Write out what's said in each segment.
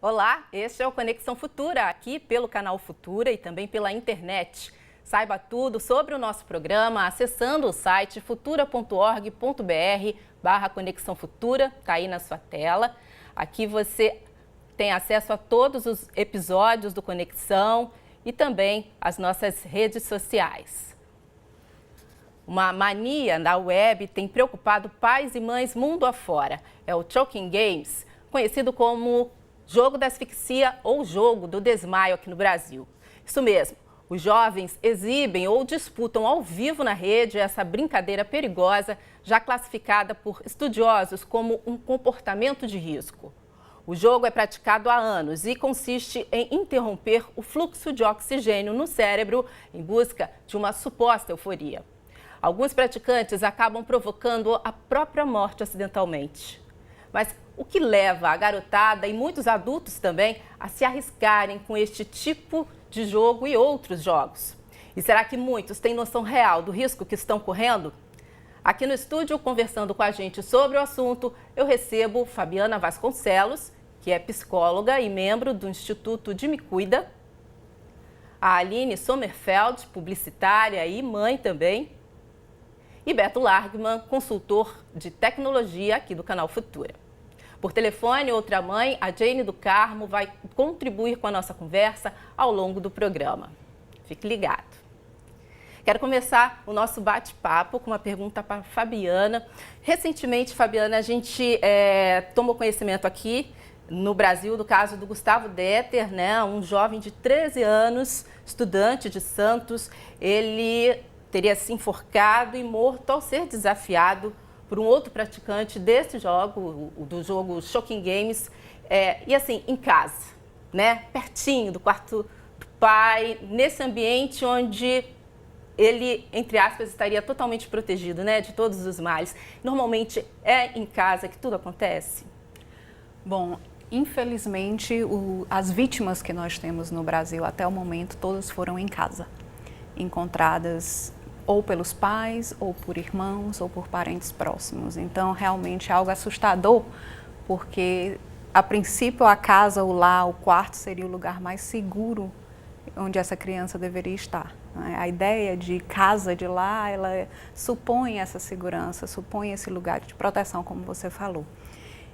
Olá, este é o Conexão Futura, aqui pelo canal Futura e também pela internet. Saiba tudo sobre o nosso programa acessando o site futura.org.br/Conexão Futura, está aí na sua tela. Aqui você tem acesso a todos os episódios do Conexão e também as nossas redes sociais. Uma mania na web tem preocupado pais e mães mundo afora. É o Choking Games, conhecido como jogo da asfixia ou jogo do desmaio aqui no Brasil. Isso mesmo, os jovens exibem ou disputam ao vivo na rede essa brincadeira perigosa, já classificada por estudiosos como um comportamento de risco. O jogo é praticado há anos e consiste em interromper o fluxo de oxigênio no cérebro em busca de uma suposta euforia. Alguns praticantes acabam provocando a própria morte acidentalmente. Mas o que leva a garotada e muitos adultos também a se arriscarem com este tipo de jogo e outros jogos? E será que muitos têm noção real do risco que estão correndo? Aqui no estúdio, conversando com a gente sobre o assunto, eu recebo Fabiana Vasconcelos, que é psicóloga e membro do Instituto de Me Cuida, a Aline Sommerfeld, publicitária e mãe também, e Beto Largman, consultor de tecnologia aqui do canal Futura. Por telefone, outra mãe, a Jane do Carmo, vai contribuir com a nossa conversa ao longo do programa. Fique ligado. Quero começar o nosso bate-papo com uma pergunta para a Fabiana. Recentemente, Fabiana, a gente tomou conhecimento aqui no Brasil do caso do Gustavo Detter, né? Um jovem de 13 anos, estudante de Santos. Ele teria se enforcado e morto ao ser desafiado por um outro praticante desse jogo, do jogo Choking Games, e assim, em casa, né? Pertinho do quarto do pai, nesse ambiente onde ele, entre aspas, estaria totalmente protegido, né, de todos os males. Normalmente é em casa que tudo acontece? Bom, infelizmente, as vítimas que nós temos no Brasil até o momento, todas foram em casa, encontradas ou pelos pais, ou por irmãos, ou por parentes próximos. Então, realmente é algo assustador, porque, a princípio, a casa, o lar, o quarto seria o lugar mais seguro onde essa criança deveria estar. A ideia de casa, de lar, ela supõe essa segurança, supõe esse lugar de proteção, como você falou.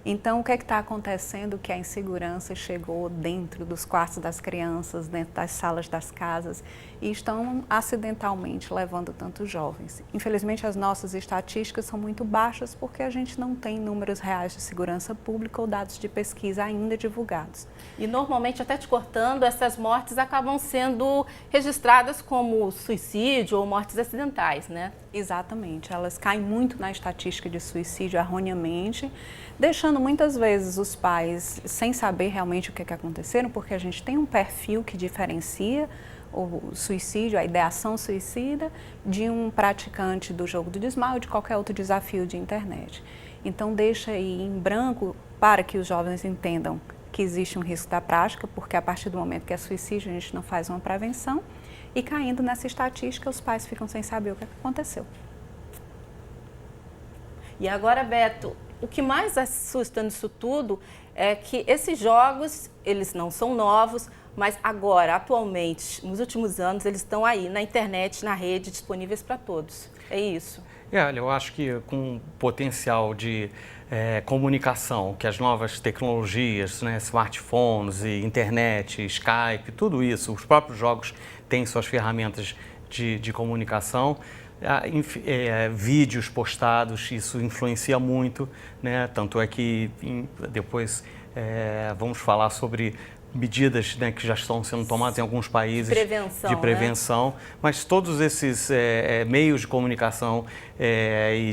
Então, o que é que está acontecendo que a insegurança chegou dentro dos quartos das crianças, dentro das salas das casas e estão acidentalmente levando tantos jovens? Infelizmente, as nossas estatísticas são muito baixas porque a gente não tem números reais de segurança pública ou dados de pesquisa ainda divulgados. E normalmente, até te cortando, essas mortes acabam sendo registradas como suicídio ou mortes acidentais, né? Exatamente, elas caem muito na estatística de suicídio erroneamente, deixando muitas vezes os pais sem saber realmente o que aconteceram, porque a gente tem um perfil que diferencia o suicídio, a ideação suicida, de um praticante do jogo do desmaio ou de qualquer outro desafio de internet. Então deixa aí em branco para que os jovens entendam que existe um risco da prática, porque a partir do momento que é suicídio a gente não faz uma prevenção, e caindo nessa estatística os pais ficam sem saber o que aconteceu. E agora, Beto, o que mais assusta nisso tudo é que esses jogos, eles não são novos, mas agora, atualmente, nos últimos anos, eles estão aí na internet, na rede, disponíveis para todos. É isso. Olha, eu acho que com o potencial de comunicação, que as novas tecnologias, né, smartphones e internet, Skype, tudo isso, os próprios jogos têm suas ferramentas de comunicação, vídeos postados, isso influencia muito, né? Tanto é que depois vamos falar sobre medidas, né, que já estão sendo tomadas em alguns países de prevenção, né? Mas todos esses meios de comunicação e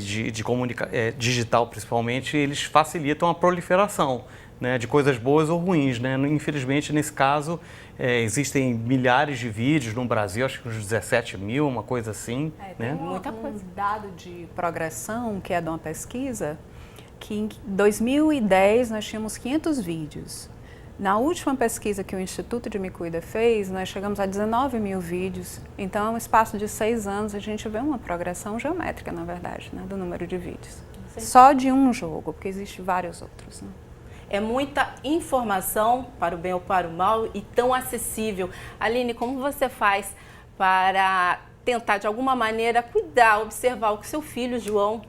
digital principalmente, eles facilitam a proliferação, né, de coisas boas ou ruins, né? Infelizmente, nesse caso, existem milhares de vídeos no Brasil, acho que uns 17 mil, uma coisa assim. Tem muita coisa. Um dado de progressão, que é de uma pesquisa, que em 2010 nós tínhamos 500 vídeos. Na última pesquisa que o Instituto de Me Cuida fez, nós chegamos a 19 mil vídeos. Então, em um espaço de 6 anos, a gente vê uma progressão geométrica, na verdade, né, do número de vídeos. Sim. Só de um jogo, porque existem vários outros, né? É muita informação, para o bem ou para o mal, e tão acessível. Aline, como você faz para tentar, de alguma maneira, cuidar, observar o que seu filho, João,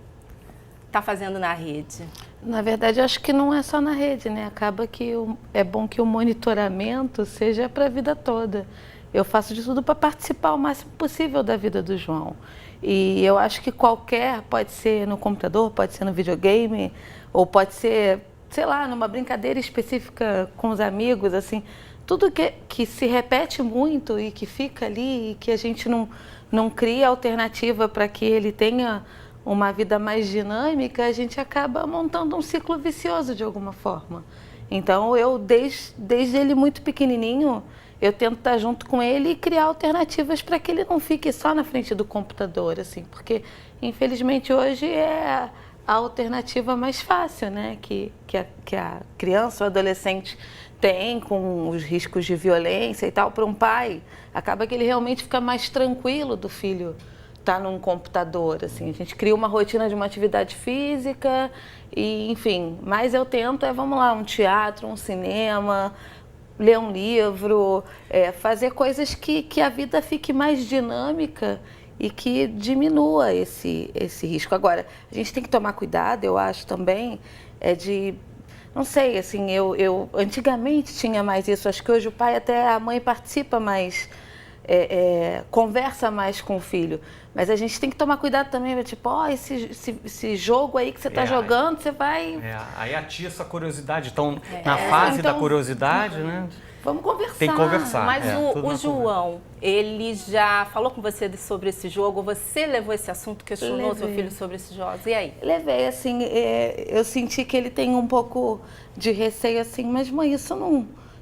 está fazendo na rede? Na verdade, eu acho que não é só na rede, né? Acaba que é bom que o monitoramento seja para a vida toda. Eu faço de tudo para participar o máximo possível da vida do João. E eu acho que pode ser no computador, pode ser no videogame, ou pode ser, sei lá, numa brincadeira específica com os amigos, assim. Tudo que se repete muito e que fica ali e que a gente não cria alternativa para que ele tenha uma vida mais dinâmica, a gente acaba montando um ciclo vicioso de alguma forma. Então, eu, desde ele muito pequenininho, eu tento estar junto com ele e criar alternativas para que ele não fique só na frente do computador, assim, porque, infelizmente, hoje é a alternativa mais fácil, né, que a criança ou adolescente tem, com os riscos de violência e tal. Para um pai, acaba que ele realmente fica mais tranquilo do filho estar num computador, assim. A gente cria uma rotina de uma atividade física e, enfim, mas eu tento, vamos lá, um teatro, um cinema, ler um livro, fazer coisas que a vida fique mais dinâmica e que diminua esse risco. Agora, a gente tem que tomar cuidado, eu acho também, não sei, assim, eu antigamente tinha mais isso, acho que hoje o pai, até a mãe participa mais, conversa mais com o filho. Mas a gente tem que tomar cuidado também, tipo, esse jogo aí que você está jogando, você vai... Aí atiça a curiosidade, então, na fase da curiosidade, né? Vamos conversar. Tem que conversar. Mas o João, ele já falou com você sobre esse jogo? Você levou esse assunto, questionou seu filho sobre esses jogos? E aí? Levei, assim, eu senti que ele tem um pouco de receio, assim, mas mãe, isso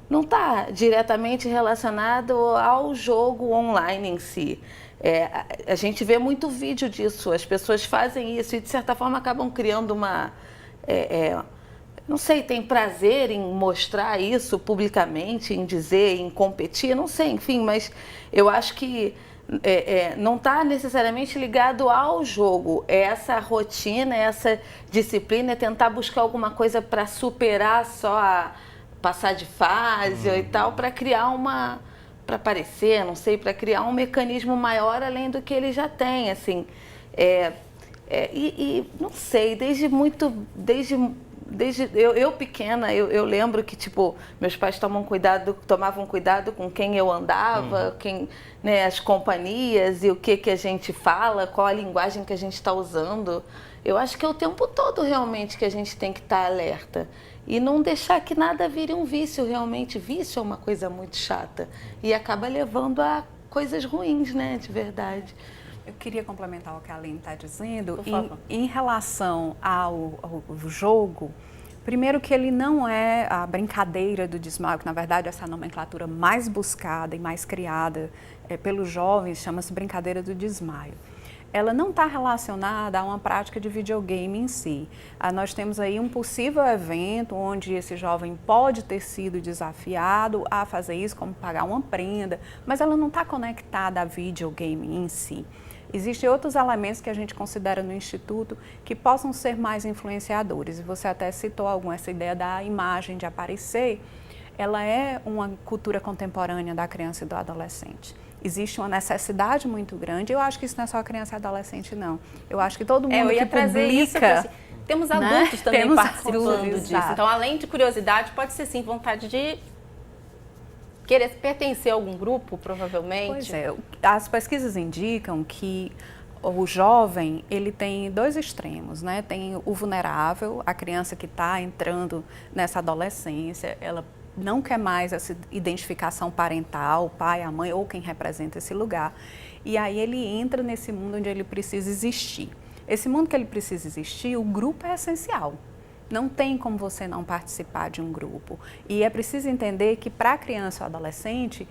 não está diretamente relacionado ao jogo online em si. A gente vê muito vídeo disso, as pessoas fazem isso e, de certa forma, acabam criando uma... não sei, tem prazer em mostrar isso publicamente, em dizer, em competir, não sei, enfim, mas eu acho que não está necessariamente ligado ao jogo. É essa rotina, essa disciplina, é tentar buscar alguma coisa para superar só a passar de fase e tal, para criar para aparecer, não sei, para criar um mecanismo maior além do que ele já tem, assim. E não sei, desde eu pequena, eu lembro que, tipo, meus pais tomavam cuidado com quem eu andava, né, as companhias e o que a gente fala, qual a linguagem que a gente está usando. Eu acho que é o tempo todo, realmente, que a gente tem que estar alerta. E não deixar que nada vire um vício, realmente. Vício é uma coisa muito chata e acaba levando a coisas ruins, né, de verdade. Eu queria complementar o que a Aline está dizendo. Em relação ao jogo, primeiro que ele não é a brincadeira do desmaio, que na verdade essa nomenclatura mais buscada e mais criada pelos jovens chama-se brincadeira do desmaio. Ela não está relacionada a uma prática de videogame em si. Nós temos aí um possível evento onde esse jovem pode ter sido desafiado a fazer isso, como pagar uma prenda, mas ela não está conectada a videogame em si. Existem outros elementos que a gente considera no Instituto que possam ser mais influenciadores. E você até citou essa ideia da imagem de aparecer. Ela é uma cultura contemporânea da criança e do adolescente. Existe uma necessidade muito grande. Eu acho que isso não é só criança e adolescente, não. Eu acho que todo mundo que publica... Isso, temos adultos também participando disso. Exato. Então, além de curiosidade, pode ser sim vontade de querer pertencer a algum grupo, provavelmente. Pois é. As pesquisas indicam que o jovem, ele tem dois extremos, né? Tem o vulnerável, a criança que está entrando nessa adolescência, ela não quer mais essa identificação parental, o pai, a mãe ou quem representa esse lugar. E aí ele entra nesse mundo onde ele precisa existir. Esse mundo que ele precisa existir, o grupo é essencial. Não tem como você não participar de um grupo. E é preciso entender que para a criança ou adolescente,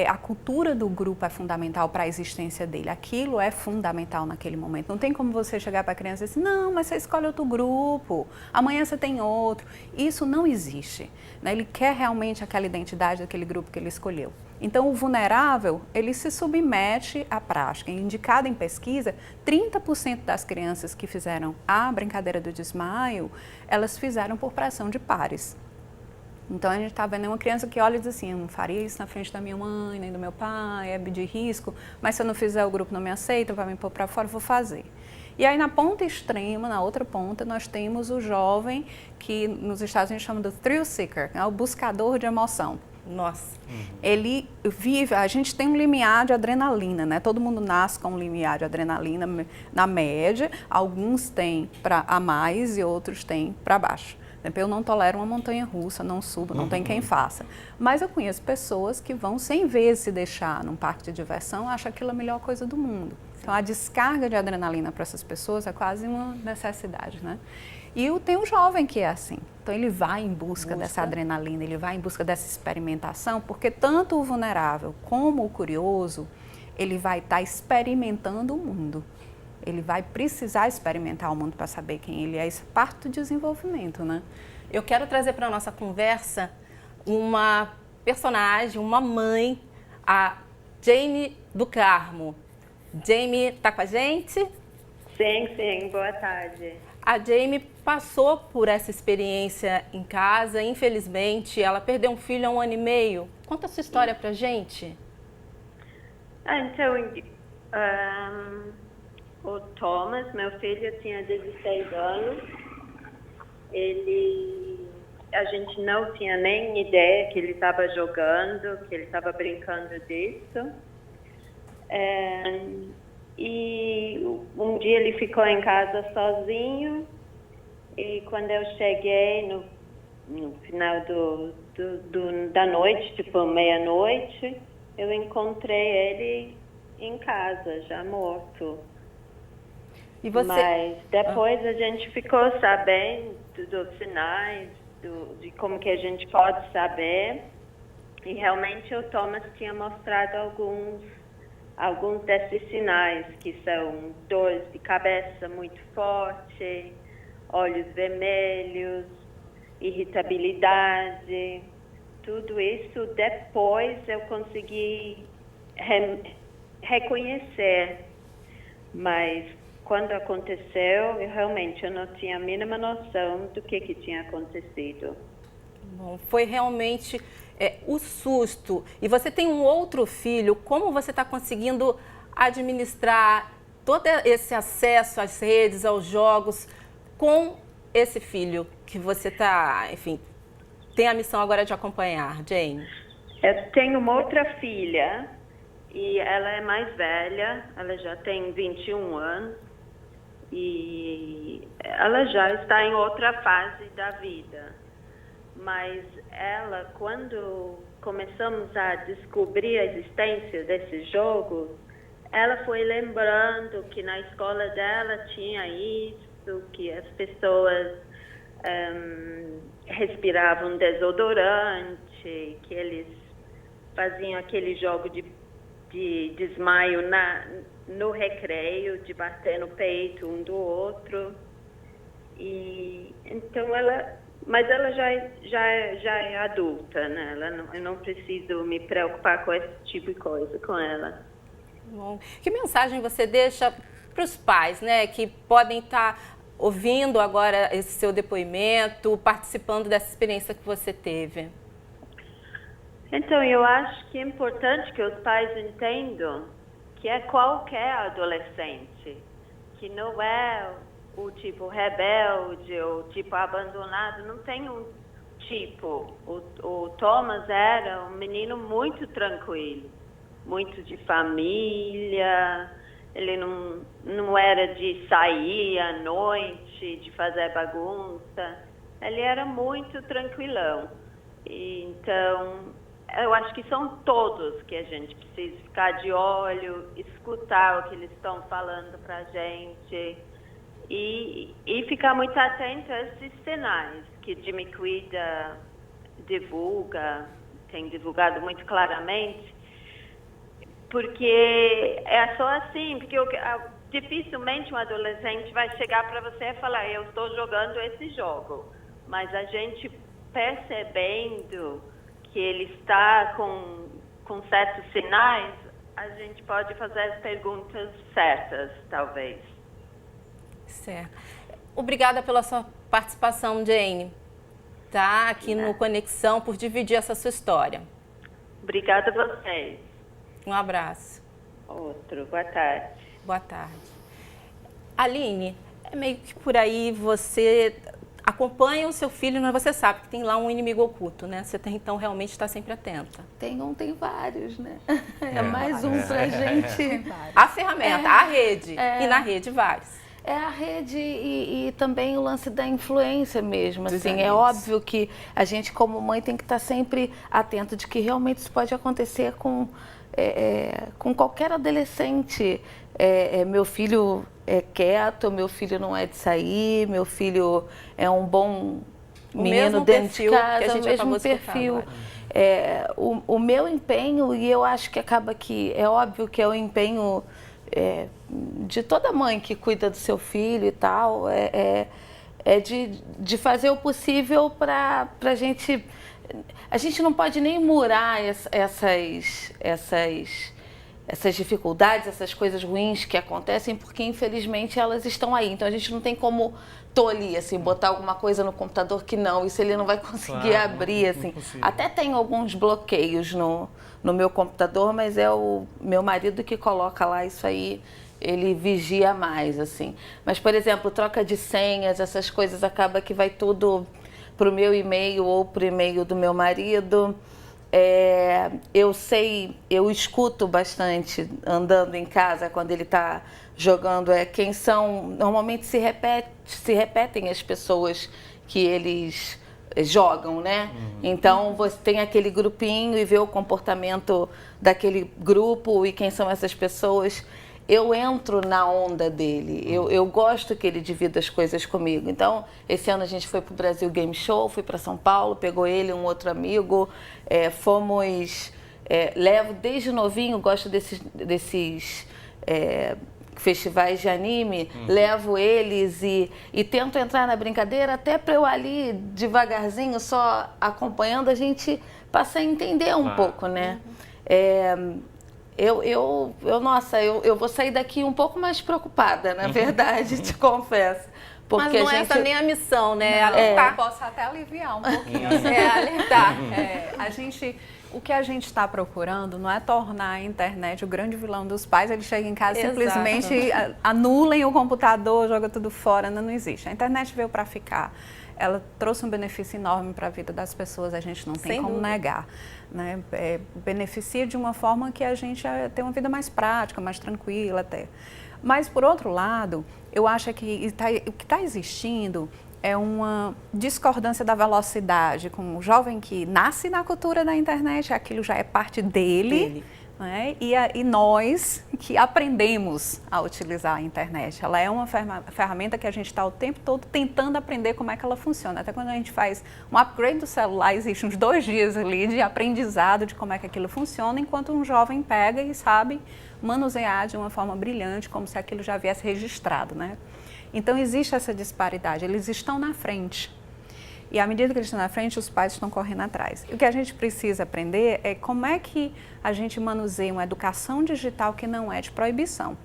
a cultura do grupo é fundamental para a existência dele. Aquilo é fundamental naquele momento. Não tem como você chegar para a criança e dizer, não, mas você escolhe outro grupo, amanhã você tem outro. Isso não existe, né? Ele quer realmente aquela identidade daquele grupo que ele escolheu. Então, o vulnerável, ele se submete à prática. Indicado em pesquisa, 30% das crianças que fizeram a brincadeira do desmaio, elas fizeram por pressão de pares. Então, a gente está vendo uma criança que olha e diz assim, eu não faria isso na frente da minha mãe, nem do meu pai, é de risco, mas se eu não fizer, o grupo não me aceita, vai me pôr para fora, eu vou fazer. E aí, na ponta extrema, na outra ponta, nós temos o jovem que nos Estados Unidos chama do thrill seeker, é o buscador de emoção. Nossa. Ele vive, a gente tem um limiar de adrenalina, né? Todo mundo nasce com um limiar de adrenalina na média, alguns têm a mais e outros têm para baixo. Eu não tolero uma montanha russa, não subo, não tem quem faça. Mas eu conheço pessoas que vão 100 vezes se deixar num parque de diversão, acham aquilo a melhor coisa do mundo. Então a descarga de adrenalina para essas pessoas é quase uma necessidade, né? E tem o jovem que é assim. Então ele vai em busca dessa adrenalina, ele vai em busca dessa experimentação, porque tanto o vulnerável como o curioso, ele vai estar experimentando o mundo. Ele vai precisar experimentar o mundo para saber quem ele é. Isso é parte do desenvolvimento, né? Eu quero trazer para a nossa conversa uma personagem, uma mãe, a Jamie do Carmo. Jamie está com a gente? Sim, boa tarde. A Jamie passou por essa experiência em casa, infelizmente, ela perdeu um filho há 1 ano e meio. Conta a sua história pra gente. Então, o Thomas, meu filho, tinha 16 anos. A gente não tinha nem ideia que ele estava jogando, que ele estava brincando disso. E um dia ele ficou em casa sozinho e quando eu cheguei no final da noite, tipo meia-noite, eu encontrei ele em casa, já morto. E você... Mas depois a gente ficou sabendo dos sinais, de como que a gente pode saber, e realmente o Thomas tinha mostrado alguns desses sinais, que são dores de cabeça muito forte, olhos vermelhos, irritabilidade, tudo isso depois eu consegui reconhecer, mas quando aconteceu, eu não tinha a mínima noção do que tinha acontecido. Bom, foi realmente o susto. E você tem um outro filho, como você está conseguindo administrar todo esse acesso às redes, aos jogos, com esse filho que você está, enfim, tem a missão agora de acompanhar, Jane? Eu tenho uma outra filha e ela é mais velha, ela já tem 21 anos e ela já está em outra fase da vida. Mas ela, quando começamos a descobrir a existência desses jogos, ela foi lembrando que na escola dela tinha isso, que as pessoas respiravam desodorante, que eles faziam aquele jogo de desmaio no recreio, de bater no peito um do outro. E então mas ela já é adulta, né? Eu não preciso me preocupar com esse tipo de coisa com ela. Bom, que mensagem você deixa para os pais, né, que podem estar ouvindo agora esse seu depoimento, participando dessa experiência que você teve? Então, eu acho que é importante que os pais entendam que é qualquer adolescente, que não é o tipo rebelde ou tipo abandonado, não tem um tipo. O Thomas era um menino muito tranquilo, muito de família, ele não era de sair à noite, de fazer bagunça, ele era muito tranquilão. Então, eu acho que são todos que a gente precisa ficar de olho, escutar o que eles estão falando pra gente e ficar muito atento a esses sinais que Jimmy Cuida divulga, tem divulgado muito claramente, porque é só assim, porque dificilmente um adolescente vai chegar para você e falar, eu estou jogando esse jogo, mas a gente percebendo que ele está com com certos sinais, a gente pode fazer as perguntas certas, talvez. Certo. Obrigada pela sua participação, Jane, tá? Aqui no Conexão, por dividir essa sua história. Obrigada a vocês. Um abraço. Outro. Boa tarde. Boa tarde. Aline, é meio que por aí você acompanha o seu filho, mas você sabe que tem lá um inimigo oculto, né? Você tem, então, realmente estar sempre atenta. Tem vários, né? É mais um pra gente. A ferramenta, a rede. E na rede, vários. É a rede e também o lance da influência mesmo, assim. amigos. É óbvio que a gente, como mãe, tem que estar sempre atento de que realmente isso pode acontecer com qualquer adolescente. Meu filho é quieto, meu filho não é de sair, meu filho é um bom menino dentro de casa, o mesmo perfil. O meu empenho, e eu acho que acaba que é óbvio que é o empenho de toda mãe que cuida do seu filho e tal, de fazer o possível para a gente não pode nem murar essas dificuldades, essas coisas ruins que acontecem, porque infelizmente elas estão aí. Então a gente não tem como tolir, assim, botar alguma coisa no computador que isso ele não vai conseguir abrir, assim. Até tem alguns bloqueios no meu computador, mas é o meu marido que coloca lá isso aí, ele vigia mais, assim. Mas, por exemplo, troca de senhas, essas coisas, acaba que vai tudo pro meu e-mail ou pro e-mail do meu marido. Eu escuto bastante andando em casa quando ele está jogando, quem são, normalmente se repetem as pessoas que eles jogam, né? Então você tem aquele grupinho e vê o comportamento daquele grupo e quem são essas pessoas. Eu entro na onda dele, eu gosto que ele divida as coisas comigo. Então, esse ano a gente foi para o Brasil Game Show, fui para São Paulo, pegou ele, um outro amigo, levo desde novinho, gosto desses festivais de anime, levo eles e tento entrar na brincadeira, até para eu ali, devagarzinho, só acompanhando, a gente passa a entender um pouco, né? Eu vou sair daqui um pouco mais preocupada, na verdade, te confesso. Porque mas não é essa nem a missão, né? Alertar. Posso até aliviar um pouquinho. Alertar. O que a gente está procurando não é tornar a internet o grande vilão dos pais. Eles chegam em casa e simplesmente anulem o computador, jogam tudo fora. Não existe. A internet veio para ficar. Ela trouxe um benefício enorme para a vida das pessoas, a gente não tem como negar. Né? Beneficia de uma forma que a gente tem uma vida mais prática, mais tranquila até. Mas, por outro lado, eu acho que o que está existindo é uma discordância da velocidade, com o jovem que nasce na cultura da internet, aquilo já é parte dele. Né? E nós que aprendemos a utilizar a internet. Ela é uma ferramenta que a gente está o tempo todo tentando aprender como é que ela funciona. Até quando a gente faz um upgrade do celular, existe uns 2 dias ali de aprendizado de como é que aquilo funciona, enquanto um jovem pega e sabe manusear de uma forma brilhante, como se aquilo já viesse registrado. Né? Então existe essa disparidade, eles estão na frente. E à medida que eles estão na frente, os pais estão correndo atrás. E o que a gente precisa aprender é como é que a gente manuseia uma educação digital que não é de proibição.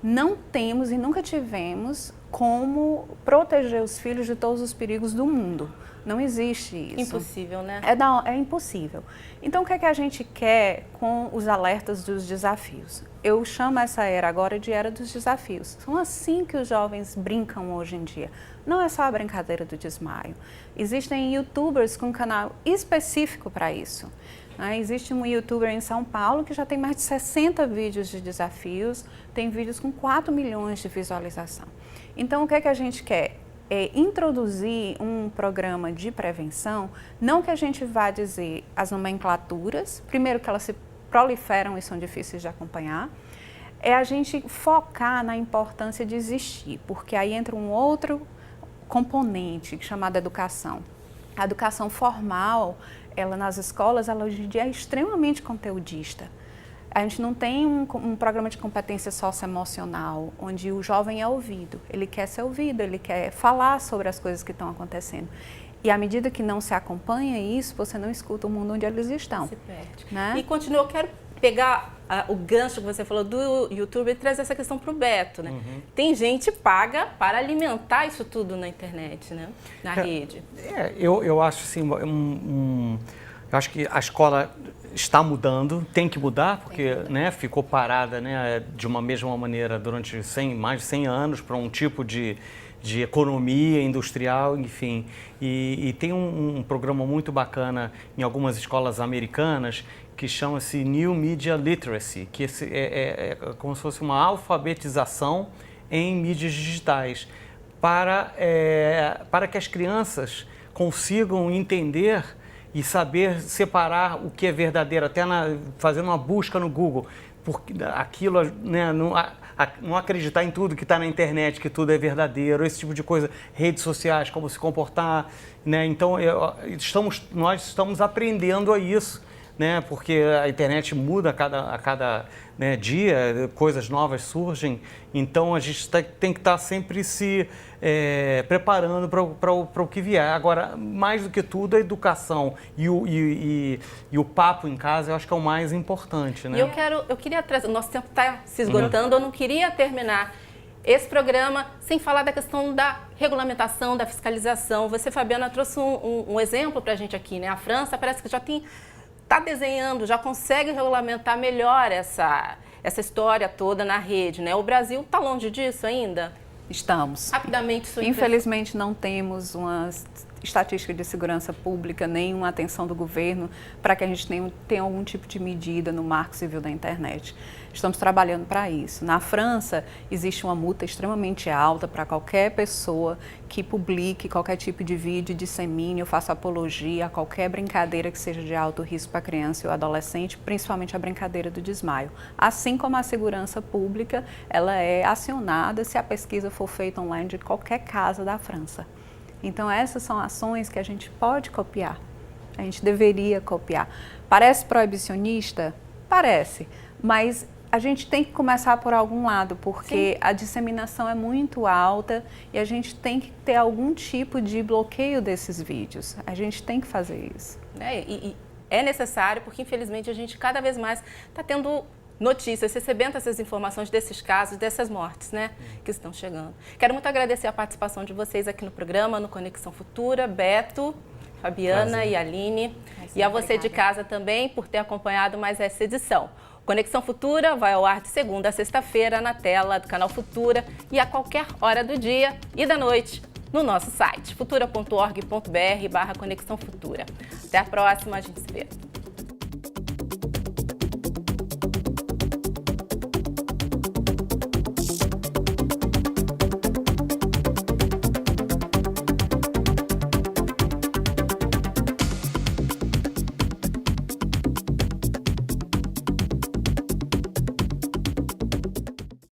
Não temos e nunca tivemos como proteger os filhos de todos os perigos do mundo. Não existe isso. Impossível, né? É impossível. Então, o que é que a gente quer com os alertas dos desafios? Eu chamo essa era agora de era dos desafios. São assim que os jovens brincam hoje em dia. Não é só a brincadeira do desmaio. Existem youtubers com um canal específico para isso. Existe um youtuber em São Paulo que já tem mais de 60 vídeos de desafios, tem vídeos com 4 milhões de visualização. Então, o que é que a gente quer? Introduzir um programa de prevenção, não que a gente vá dizer as nomenclaturas, primeiro que elas se proliferam e são difíceis de acompanhar, é a gente focar na importância de existir, porque aí entra um outro componente chamado educação. A educação formal, ela nas escolas, ela hoje em dia é extremamente conteudista. A gente não tem um programa de competência socioemocional, onde o jovem é ouvido. Ele quer ser ouvido, ele quer falar sobre as coisas que estão acontecendo. E à medida que não se acompanha isso, você não escuta o mundo onde eles estão. Se perde. Né? E continua, eu quero pegar o gancho que você falou do YouTube e trazer essa questão para o Beto, né? Tem gente paga para alimentar isso tudo na internet, né? Na rede. Eu acho assim, eu acho que a escola está mudando, tem que mudar, porque né, ficou parada, né, de uma mesma maneira durante mais de 100 anos para um tipo de economia industrial, enfim. E tem um programa muito bacana em algumas escolas americanas que chama-se New Media Literacy, que é como se fosse uma alfabetização em mídias digitais, para que as crianças consigam entender e saber separar o que é verdadeiro, até fazendo uma busca no Google, porque aquilo, né, não acreditar em tudo que está na internet, que tudo é verdadeiro, esse tipo de coisa, redes sociais, como se comportar, né? Então nós estamos aprendendo a isso, né? Porque a internet muda a cada né, dia, coisas novas surgem, então a gente tem que estar sempre se preparando para o que vier. Agora, mais do que tudo, a educação e o papo em casa, eu acho que é o mais importante, né? E eu queria trazer, o nosso tempo está se esgotando, eu não queria terminar esse programa sem falar da questão da regulamentação, da fiscalização. Você, Fabiana, trouxe um exemplo para a gente aqui, né? A França parece que já está desenhando, já consegue regulamentar melhor essa história toda na rede, né? O Brasil está longe disso ainda? Estamos. Rapidamente, infelizmente não temos uma estatística de segurança pública, nem uma atenção do governo para que a gente tenha algum tipo de medida no Marco Civil da internet. Estamos trabalhando para isso. Na França, existe uma multa extremamente alta para qualquer pessoa que publique qualquer tipo de vídeo, dissemine ou faça apologia a qualquer brincadeira que seja de alto risco para a criança e o adolescente, principalmente a brincadeira do desmaio. Assim como a segurança pública, ela é acionada se a pesquisa for feita online de qualquer casa da França. Então, essas são ações que a gente pode copiar, a gente deveria copiar. Parece proibicionista? Parece, mas a gente tem que começar por algum lado, porque a disseminação é muito alta e a gente tem que ter algum tipo de bloqueio desses vídeos. A gente tem que fazer isso. E é necessário, porque infelizmente a gente cada vez mais está tendo notícias, recebendo essas informações desses casos, dessas mortes, né, que estão chegando. Quero muito agradecer a participação de vocês aqui no programa, no Conexão Futura, Beto, Fabiana e Aline, e a você de casa também por ter acompanhado mais essa edição. Conexão Futura vai ao ar de segunda a sexta-feira na tela do canal Futura e a qualquer hora do dia e da noite no nosso site, futura.org.br/Conexão Futura. Até a próxima, a gente se vê.